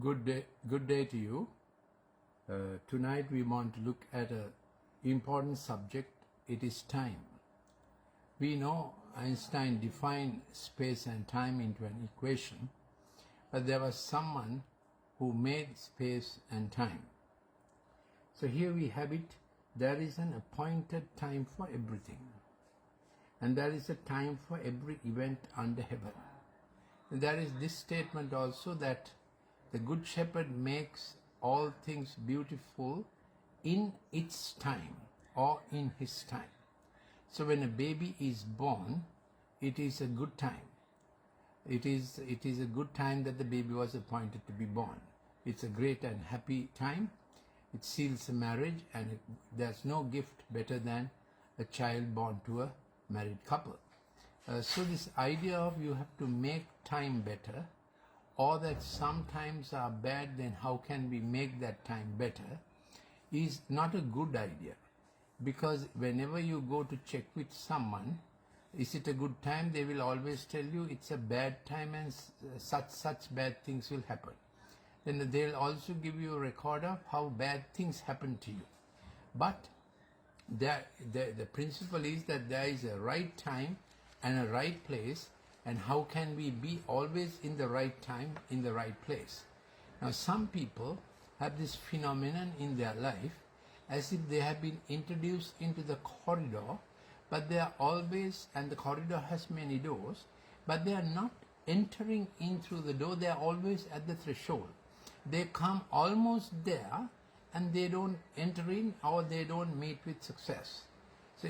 Good day to you. Tonight we want to look at an important subject. It is time. We know Einstein defined space and time into an equation, but there was someone who made space and time. So here we have it. There is an appointed time for everything, and there is a time for every event under heaven. And there is this statement also that the Good Shepherd makes all things beautiful in its time or in his time. So when a baby is born, it is a good time. It is a good time that the baby was appointed to be born. It's a great and happy time. It seals a marriage, and there's no gift better than a child born to a married couple. So this idea of you have to make time better, or that some times are bad, then how can we make that time better, is not a good idea. Because whenever you go to check with someone, is it a good time, they will always tell you it's a bad time and such bad things will happen. Then they'll also give you a record of how bad things happen to you. But the principle is that there is a right time and a right place, and how can we be always in the right time, in the right place. Now some people have this phenomenon in their life as if they have been introduced into the corridor, but they are always, and the corridor has many doors, but they are not entering in through the door, they are always at the threshold. They come almost there and they don't enter in, or they don't meet with success. So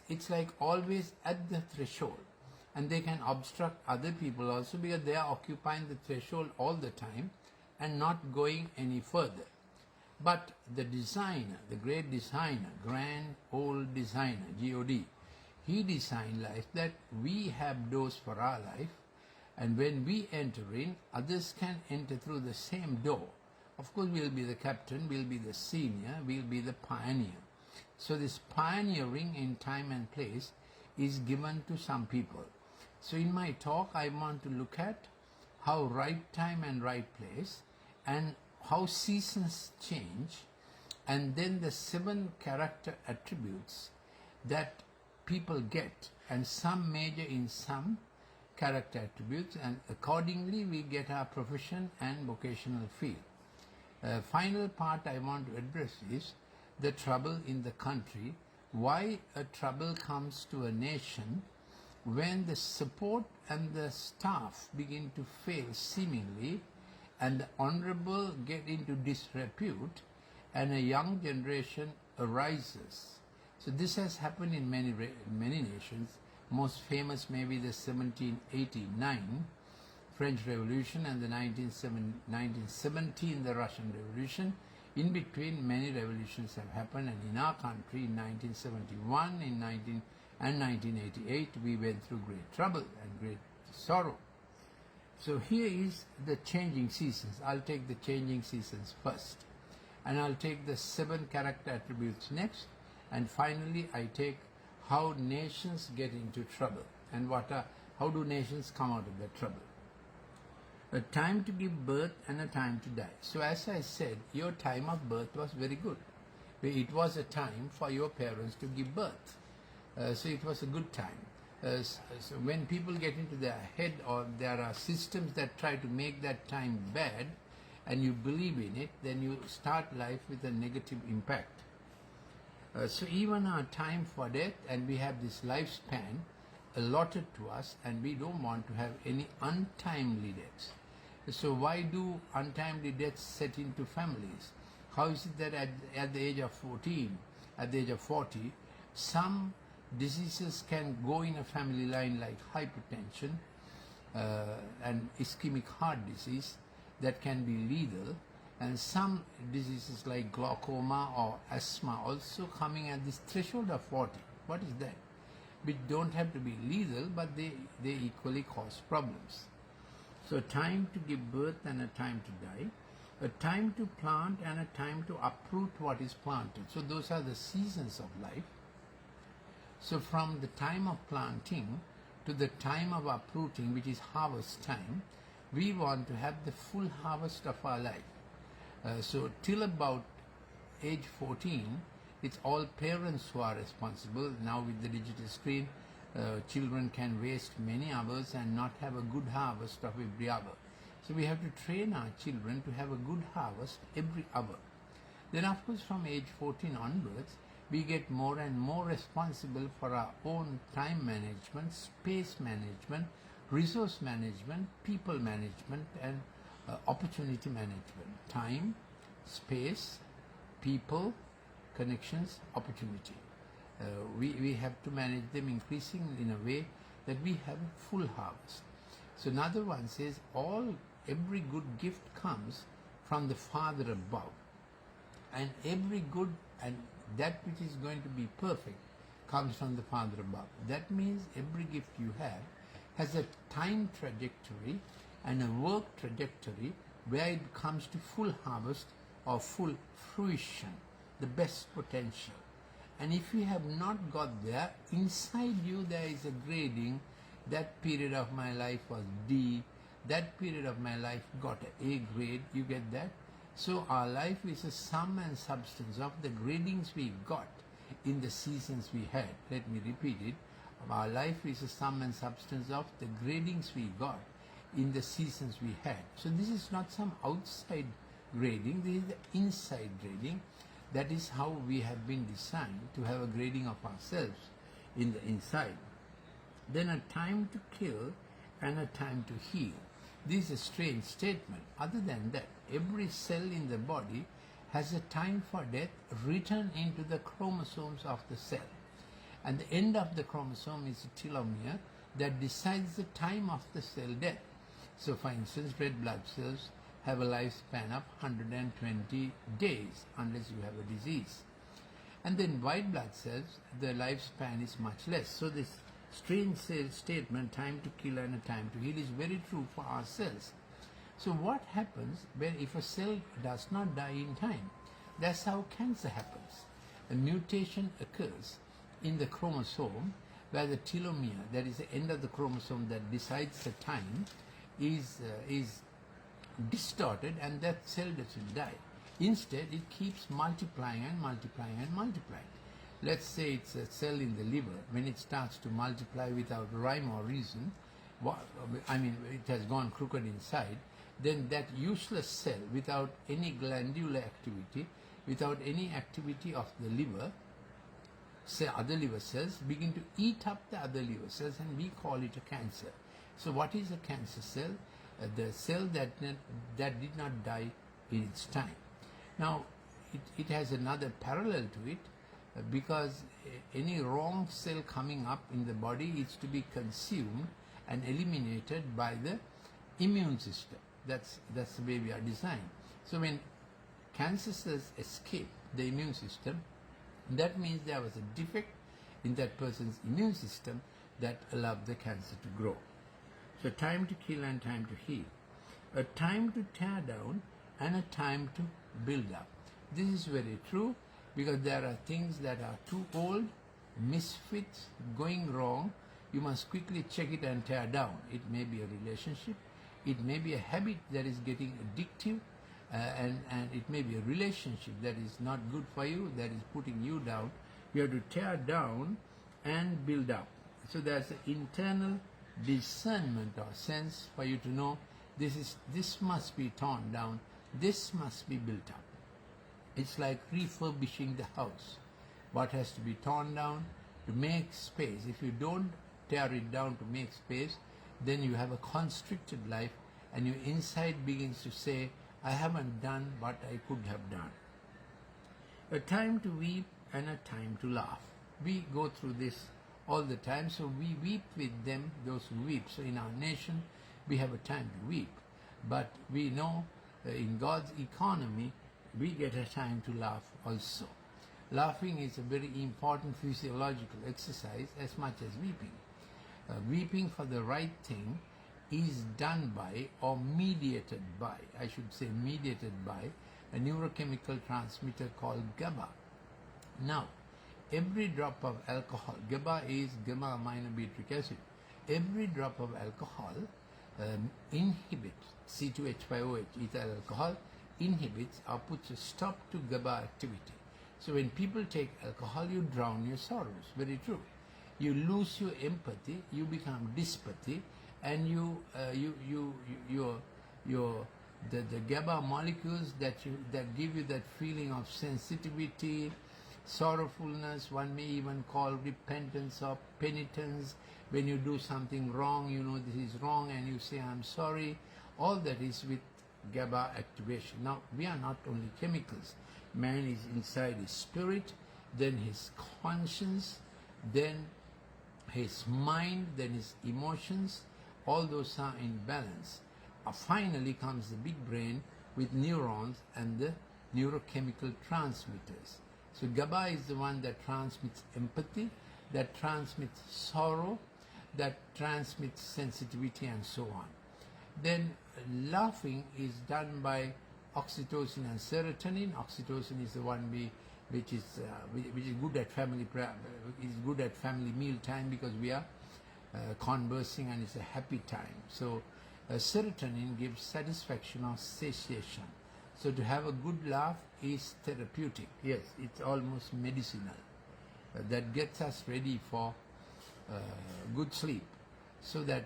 it's like always at the threshold, and they can obstruct other people also because they are occupying the threshold all the time and not going any further. But the designer, the great designer, grand old designer, God, he designed life that we have doors for our life, and when we enter in, others can enter through the same door. Of course, we'll be the captain, we'll be the senior, we'll be the pioneer. So this pioneering in time and place is given to some people. So in my talk, I want to look at how right time and right place, and how seasons change, and then the 7 character attributes that people get, and some major in some character attributes, and accordingly we get our profession and vocational field. Final part I want to address is the trouble in the country, why a trouble comes to a nation when the support and the staff begin to fail seemingly, and the honorable get into disrepute, and a young generation arises. So this has happened in many nations. Most famous may be the 1789 French Revolution and the 1917 the Russian Revolution. In between, many revolutions have happened, and in our country in 1971 and 1988 we went through great trouble and great sorrow. So here is the changing seasons. I'll take the changing seasons first, and I'll take the 7 character attributes next, and finally I take how nations get into trouble, and how do nations come out of that trouble. A time to give birth and a time to die. So as I said, your time of birth was very good. It was a time for your parents to give birth. So it was a good time. So when people get into their head, or there are systems that try to make that time bad, and you believe in it, then you start life with a negative impact. So even our time for death, and we have this lifespan allotted to us, and we don't want to have any untimely deaths. So why do untimely deaths set into families? How is it that at the age of 14, at the age of 40, some diseases can go in a family line, like hypertension and ischemic heart disease, that can be lethal, and some diseases like glaucoma or asthma also coming at this threshold of 40. What is that? Which don't have to be lethal, but they equally cause problems. So time to give birth and a time to die, a time to plant and a time to uproot what is planted. So those are the seasons of life. So from the time of planting to the time of uprooting, which is harvest time, We want to have the full harvest of our life. So till about age 14, it's all parents who are responsible. Now with the digital screen, children can waste many hours and not have a good harvest of every hour. So we have to train our children to have a good harvest every hour. Then of course from age 14 onwards, we get more and more responsible for our own time management, space management, resource management, people management, and opportunity management. Time, space, people, connections, opportunity. We have to manage them increasing in a way that we have a full harvest. So another one says every good gift comes from the Father above, and every good and that which is going to be perfect comes from the Father above. That means every gift you have has a time trajectory and a work trajectory where it comes to full harvest or full fruition, the best potential. And if you have not got there, inside you there is a grading. That period of my life was D, that period of my life got a grade, you get that? So our life is a sum and substance of the gradings we got in the seasons we had. Let me repeat it. Our life is a sum and substance of the gradings we got in the seasons we had. So this is not some outside grading, this is the inside grading. That is how we have been designed to have a grading of ourselves in the inside. Then a time to kill and a time to heal. This is a strange statement. Other than that, every cell in the body has a time for death written into the chromosomes of the cell. And the end of the chromosome is a telomere that decides the time of the cell death. So for instance, red blood cells have a lifespan of 120 days unless you have a disease. And then white blood cells, the lifespan is much less. So this strange statement, time to kill and a time to heal, is very true for our cells. So what happens if a cell does not die in time? That's how cancer happens. A mutation occurs in the chromosome where the telomere, that is the end of the chromosome that decides the time, is distorted, and that cell doesn't die. Instead, it keeps multiplying and multiplying and multiplying. Let's say it's a cell in the liver. When it starts to multiply without rhyme or reason, it has gone crooked inside, then that useless cell, without any glandular activity, without any activity of the liver, other liver cells begin to eat up the other liver cells, and we call it a cancer. So what is a cancer cell? The cell that did not die in its time. Now, it has another parallel to it, because any wrong cell coming up in the body is to be consumed and eliminated by the immune system. That's the way we are designed. So when cancer cells escape the immune system, that means there was a defect in that person's immune system that allowed the cancer to grow. So time to kill and time to heal. A time to tear down and a time to build up. This is very true, because there are things that are too old, misfits, going wrong. You must quickly check it and tear down. It may be a relationship, it may be a habit that is getting addictive, and it may be a relationship that is not good for you, that is putting you down. You have to tear down and build up. So there's an internal discernment or sense for you to know this must be torn down, this must be built up. It's like refurbishing the house. What has to be torn down to make space. If you don't tear it down to make space, then you have a constricted life, and your inside begins to say, I haven't done what I could have done. A time to weep and a time to laugh. We go through this all the time, so we weep with them, those who weep. So in our nation, we have a time to weep. But we know in God's economy, we get a time to laugh also. Laughing is a very important physiological exercise as much as weeping. Weeping for the right thing is done by, or mediated by, I should say mediated by, a neurochemical transmitter called GABA. Now, every drop of alcohol, GABA is gamma aminobutyric acid, every drop of alcohol inhibits C2H5OH, ethyl alcohol, inhibits or puts a stop to GABA activity. So when people take alcohol, you drown your sorrows. Very true. You lose your empathy, you become dyspathy, and the GABA molecules that give you that feeling of sensitivity, sorrowfulness, one may even call repentance or penitence. When you do something wrong, you know this is wrong, and you say, I'm sorry. All that is with GABA activation. Now, we are not only chemicals. Man is inside his spirit, then his conscience, then his mind, then his emotions. All those are in balance. Finally comes the big brain with neurons and the neurochemical transmitters. So GABA is the one that transmits empathy, that transmits sorrow, that transmits sensitivity, and so on. Then laughing is done by oxytocin and serotonin. Oxytocin is the one which is good at family meal time, because we are conversing and it's a happy time. So serotonin gives satisfaction or satiation. So to have a good laugh is therapeutic. Yes, it's almost medicinal. That gets us ready for good sleep. So that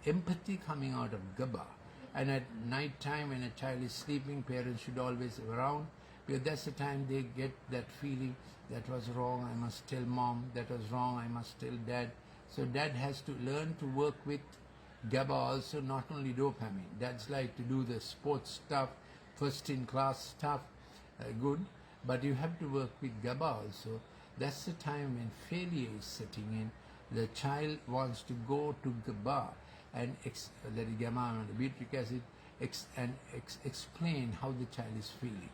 empathy coming out of GABA. And at night time when a child is sleeping, parents should always be around, because that's the time they get that feeling, that was wrong, I must tell mom, that was wrong, I must tell dad. So dad has to learn to work with GABA also, not only dopamine. Dads like to do the sports stuff, first in class stuff, good, but you have to work with GABA also. That's the time when failure is setting in. The child wants to go to GABA and that is gamma and butyric acid, explain how the child is feeling.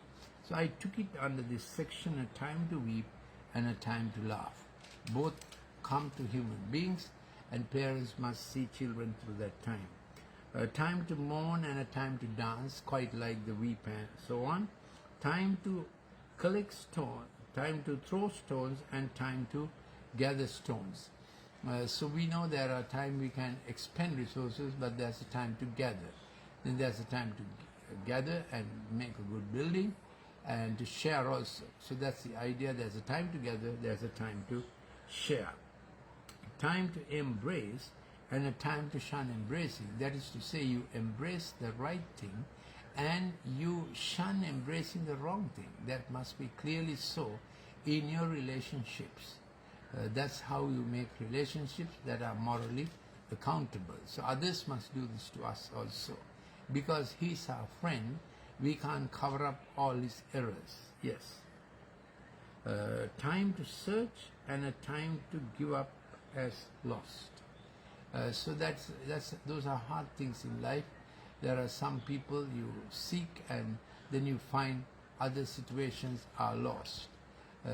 So I took it under this section, a time to weep and a time to laugh. Both come to human beings, and parents must see children through that time. A time to mourn and a time to dance, quite like the weep and so on. Time to collect stones, time to throw stones, and time to gather stones. So we know there are times we can expend resources, but there's a time to gather. Then there's a time to gather and make a good building, and to share also. So that's the idea. There's a time to gather, there's a time to share. Time to embrace and a time to shun embracing. That is to say, you embrace the right thing and you shun embracing the wrong thing. That must be clearly so in your relationships. That's how you make relationships that are morally accountable. So others must do this to us also. Because he's our friend, we can't cover up all his errors. Yes. Time to search and a time to give up as lost. So those are hard things in life. There are some people you seek and then you find other situations are lost.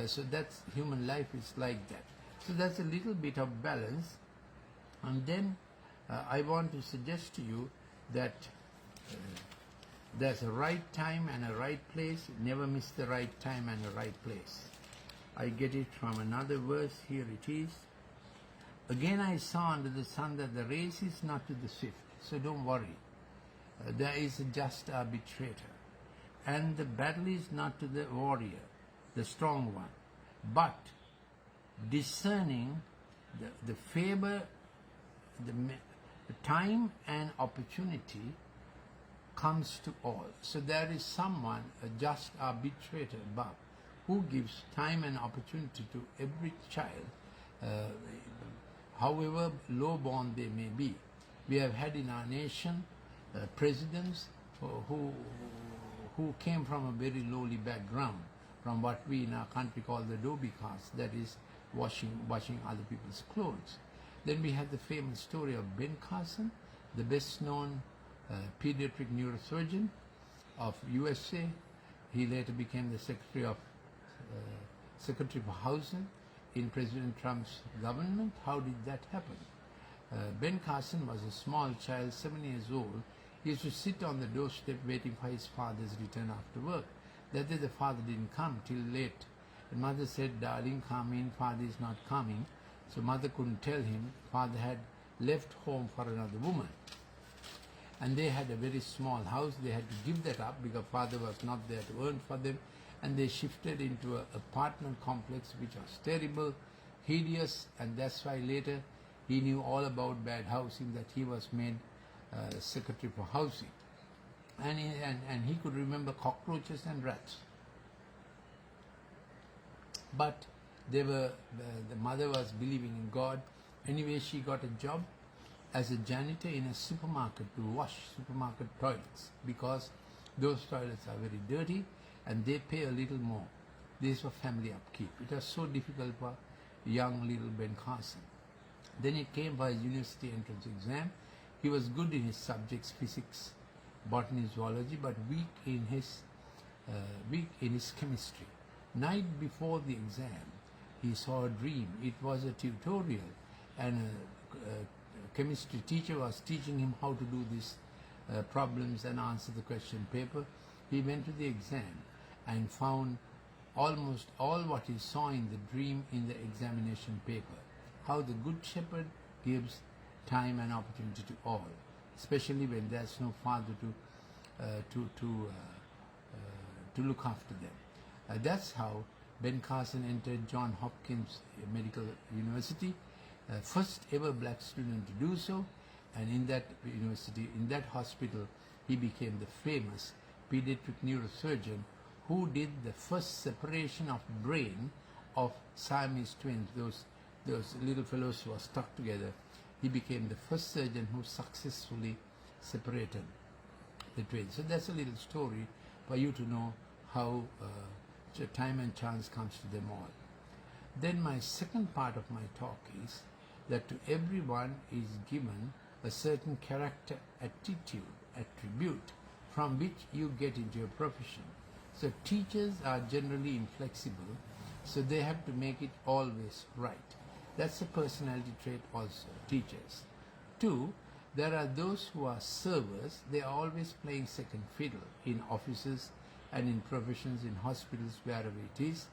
So that's human life is like that. So that's a little bit of balance. And then I want to suggest to you that there's a right time and a right place. Never miss the right time and the right place. I get it from another verse. Here it is. Again I saw under the sun that the race is not to the swift. So don't worry. There is a just arbitrator. And the battle is not to the warrior, the strong one, but discerning the favor, the time and opportunity comes to all. So there is someone, a just arbitrator above, who gives time and opportunity to every child, however low-born they may be. We have had in our nation presidents who came from a very lowly background, from what we in our country call the Adobe caste, that is washing other people's clothes. Then we have the famous story of Ben Carson, the best known pediatric neurosurgeon of USA. He later became the Secretary for Housing in President Trump's government. How did that happen? Ben Carson was a small child, 7 years old. He used to sit on the doorstep waiting for his father's return after work. That day the father didn't come till late. The mother said, "Darling, come in, father is not coming." So mother couldn't tell him. Father had left home for another woman. and they had a very small house. They had to give that up because father was not there to earn for them, and they shifted into an apartment complex which was terrible, hideous, and that's why later he knew all about bad housing, that he was made secretary for housing, and he could remember cockroaches and rats. But the mother was believing in God. Anyway, she got a job as a janitor in a supermarket to wash supermarket toilets, because those toilets are very dirty and they pay a little more. This was family upkeep. It was so difficult for young little Ben Carson. Then it came for his university entrance exam. He was good in his subjects, physics, botany, zoology, but weak in his chemistry. Night before the exam, he saw a dream. It was a tutorial, and a chemistry teacher was teaching him how to do these problems and answer the question paper. He went to the exam and found almost all what he saw in the dream in the examination paper. How the Good Shepherd gives time and opportunity to all, especially when there's no father to look after them. That's how Ben Carson entered Johns Hopkins Medical University, first ever black student to do so, and in that university, in that hospital, he became the famous pediatric neurosurgeon who did the first separation of brain of Siamese twins, those little fellows who were stuck together. He became the first surgeon who successfully separated the twins. So that's a little story for you to know how time and chance comes to them all. Then my second part of my talk is that to everyone is given a certain character, attribute from which you get into your profession. So teachers are generally inflexible, so they have to make it always right. That's a personality trait also, teachers. 2, there are those who are servers. They are always playing second fiddle in offices and in professions, in hospitals, wherever it is.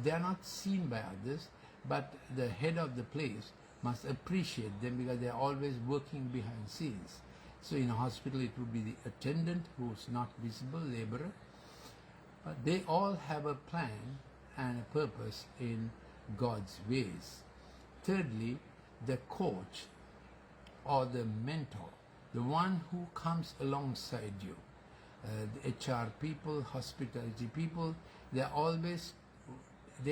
They are not seen by others, but the head of the place must appreciate them because they are always working behind scenes. So in a hospital, it would be the attendant who is not visible, laborer. They all have a plan and a purpose in God's ways. Thirdly, the coach or the mentor, the one who comes alongside you. The HR people, hospitality people, they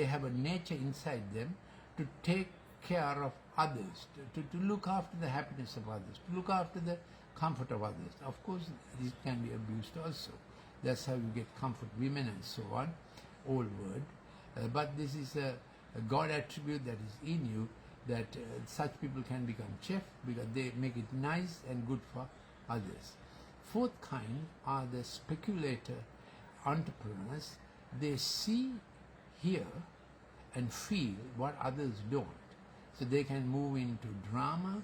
have a nature inside them to take care of others, to look after the happiness of others, to look after the comfort of others. Of course, this can be abused also. That's how you get comfort women and so on, old word. But this is a God attribute that is in you, that such people can become chef because they make it nice and good for others. Fourth kind are the speculator entrepreneurs. They see, hear, and feel what others don't. So they can move into drama,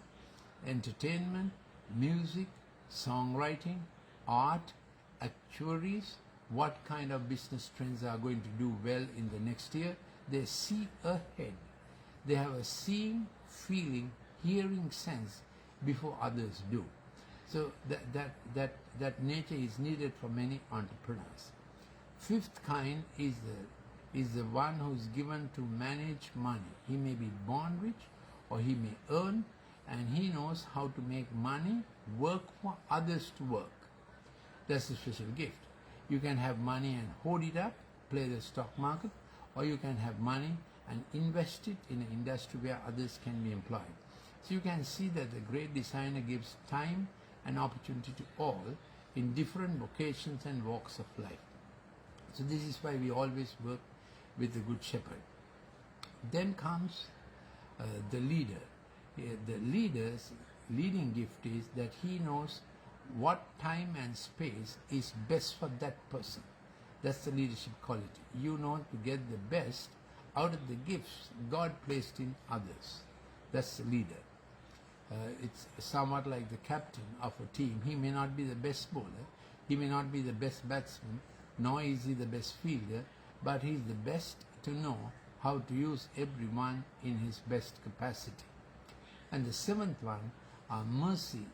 entertainment, music, songwriting, art, actuaries, what kind of business trends are going to do well in the next year. They see ahead. They have a seeing, feeling, hearing sense before others do. So that nature is needed for many entrepreneurs. Fifth kind is the one who is given to manage money. He may be born rich or he may earn, and he knows how to make money work for others to work. That's a special gift. You can have money and hoard it up, play the stock market, or you can have money and invest it in an industry where others can be employed. So you can see that the great designer gives time and opportunity to all in different vocations and walks of life. So this is why we always work with the Good Shepherd. Then comes the leader. The leader's leading gift is that he knows what time and space is best for that person. That's the leadership quality. You know to get the best out of the gifts God placed in others. That's the leader. It's somewhat like the captain of a team. He may not be the best bowler, he may not be the best batsman, nor is he the best fielder, but he is the best to know how to use everyone in his best capacity. And the seventh one are mercy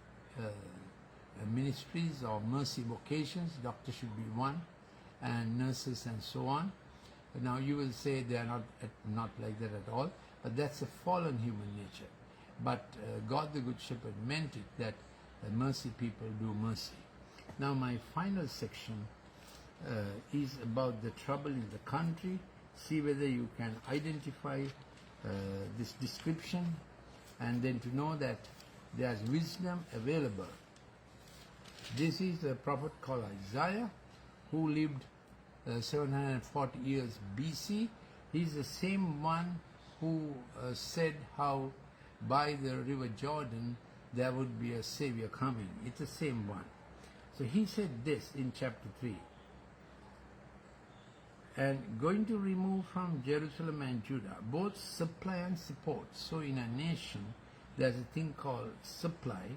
ministries or mercy vocations. Doctor should be one, and nurses and so on. Now you will say they are not like that at all, but that's a fallen human nature. But God the Good Shepherd meant it that mercy people do mercy. Now my final section is about the trouble in the country. See whether you can identify this description, and then to know that there's wisdom available. This is a prophet called Isaiah, who lived 740 years BC. He's the same one who said how by the river Jordan there would be a savior coming. It's the same one. So he said this in chapter 3. And going to remove from Jerusalem and Judah both supply and support. So in a nation there's a thing called supply,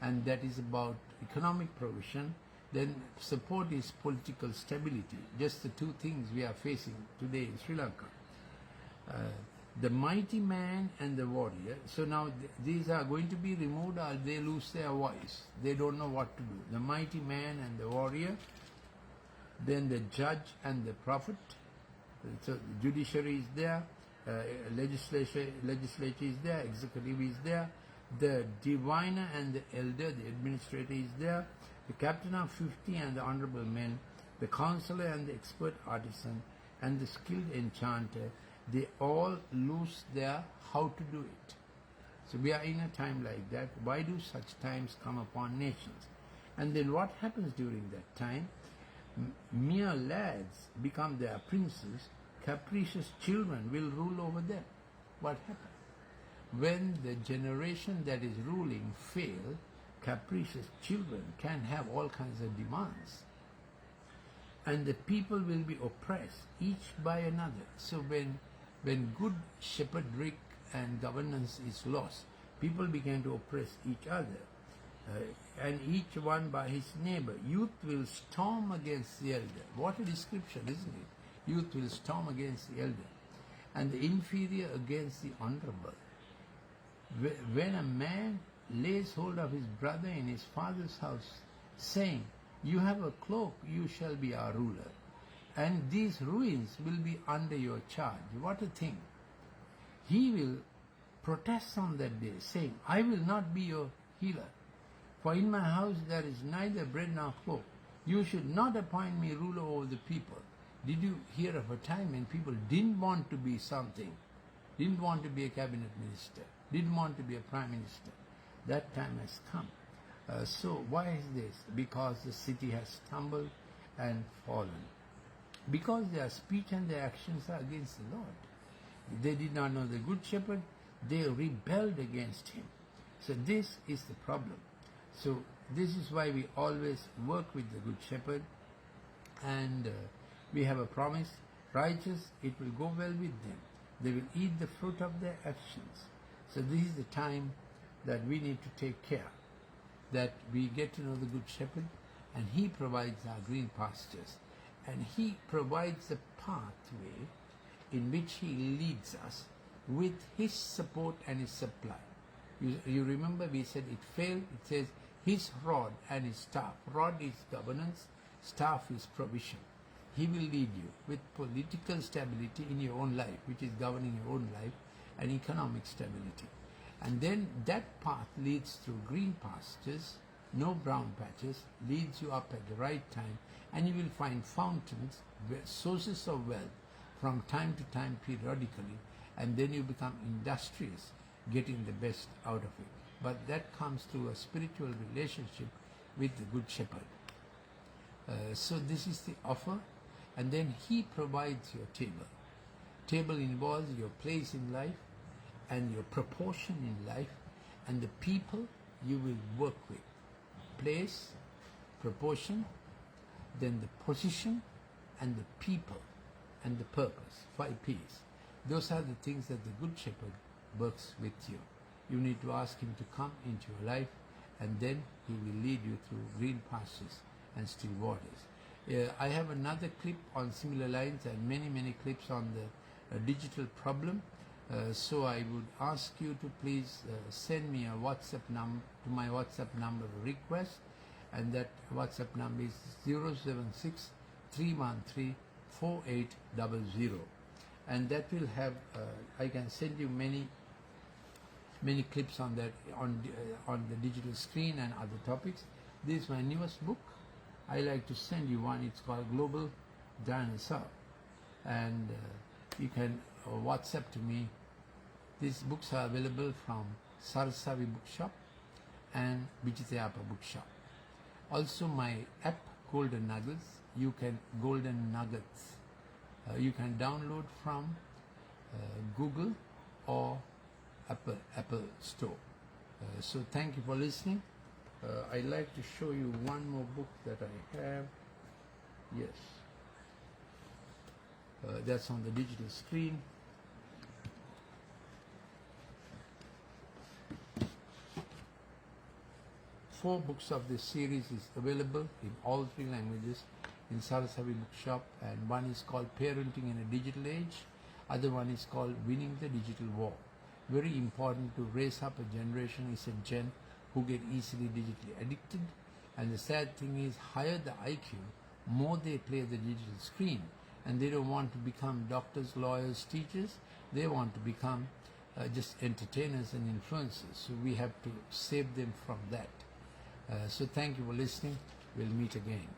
and that is about economic provision. Then support is political stability. Just the two things we are facing today in Sri Lanka. The mighty man and the warrior. So now these are going to be removed, or they lose their voice. They don't know what to do. The mighty man and the warrior. Then the judge and the prophet. So the judiciary is there, legislature is there, executive is there, the diviner and the elder, the administrator is there, the captain of 50 and the honorable men, the counselor and the expert artisan, and the skilled enchanter. They all lose their how to do it. So we are in a time like that. Why do such times come upon nations? And then what happens during that time? Mere lads become their princes. Capricious children will rule over them. What happens? When the generation that is ruling fail, capricious children can have all kinds of demands. And the people will be oppressed, each by another. So when good shepherdrick and governance is lost, people begin to oppress each other. And each one by his neighbor. Youth will storm against the elder. What a description, isn't it? Youth will storm against the elder, and the inferior against the honorable. When a man lays hold of his brother in his father's house, saying, "You have a cloak, you shall be our ruler, and these ruins will be under your charge." What a thing. He will protest on that day, saying, "I will not be your healer. For in my house there is neither bread nor cloak. You should not appoint me ruler over the people." Did you hear of a time when people didn't want to be something, didn't want to be a cabinet minister, didn't want to be a prime minister? That time has come. So why is this? Because the city has stumbled and fallen. Because their speech and their actions are against the Lord. They did not know the Good Shepherd. They rebelled against him. So this is the problem. So this is why we always work with the Good Shepherd, and we have a promise: righteous, it will go well with them. They will eat the fruit of their actions. So this is the time that we need to take care, that we get to know the Good Shepherd, and he provides our green pastures, and he provides a pathway in which he leads us with his support and his supply. You remember we said it failed. It says his rod and his staff. Rod is governance, staff is provision. He will lead you with political stability in your own life, which is governing your own life, and economic stability. And then that path leads through green pastures, no brown patches, leads you up at the right time, and you will find fountains, sources of wealth from time to time periodically, and then you become industrious, getting the best out of it. But that comes through a spiritual relationship with the Good Shepherd. So this is the offer, and then he provides your table. Table involves your place in life and your proportion in life and the people you will work with. Place, proportion, then the position and the people and the purpose. 5 P's. Those are the things that the Good Shepherd works with you. You need to ask him to come into your life, and then he will lead you through green pastures and still waters. I have another clip on similar lines and many clips on the digital problem. So I would ask you to please send me a WhatsApp number to my WhatsApp number request, and that WhatsApp number is 076 313 4800, and that will have I can send you many clips on that on the digital screen and other topics. This is my newest book. I like to send you one. It's called Global Dinosaur, and you can WhatsApp to me. These books are available from Sarsavi Bookshop and Vijitayapa Bookshop. Also my app Golden Nuggets, you can download from Google or Apple Store. So thank you for listening. I'd like to show you one more book that I have. Yes, that's on the digital screen. Four books of this series is available in all 3 languages in Saraswati Bookshop, and one is called Parenting in a Digital Age, other one is called Winning the Digital War. Very important to raise up a generation is a gen who get easily digitally addicted, and the sad thing is higher the IQ, more they play the digital screen, and they don't want to become doctors, lawyers, teachers. They want to become just entertainers and influencers. So we have to save them from that. So thank you for listening. We'll meet again.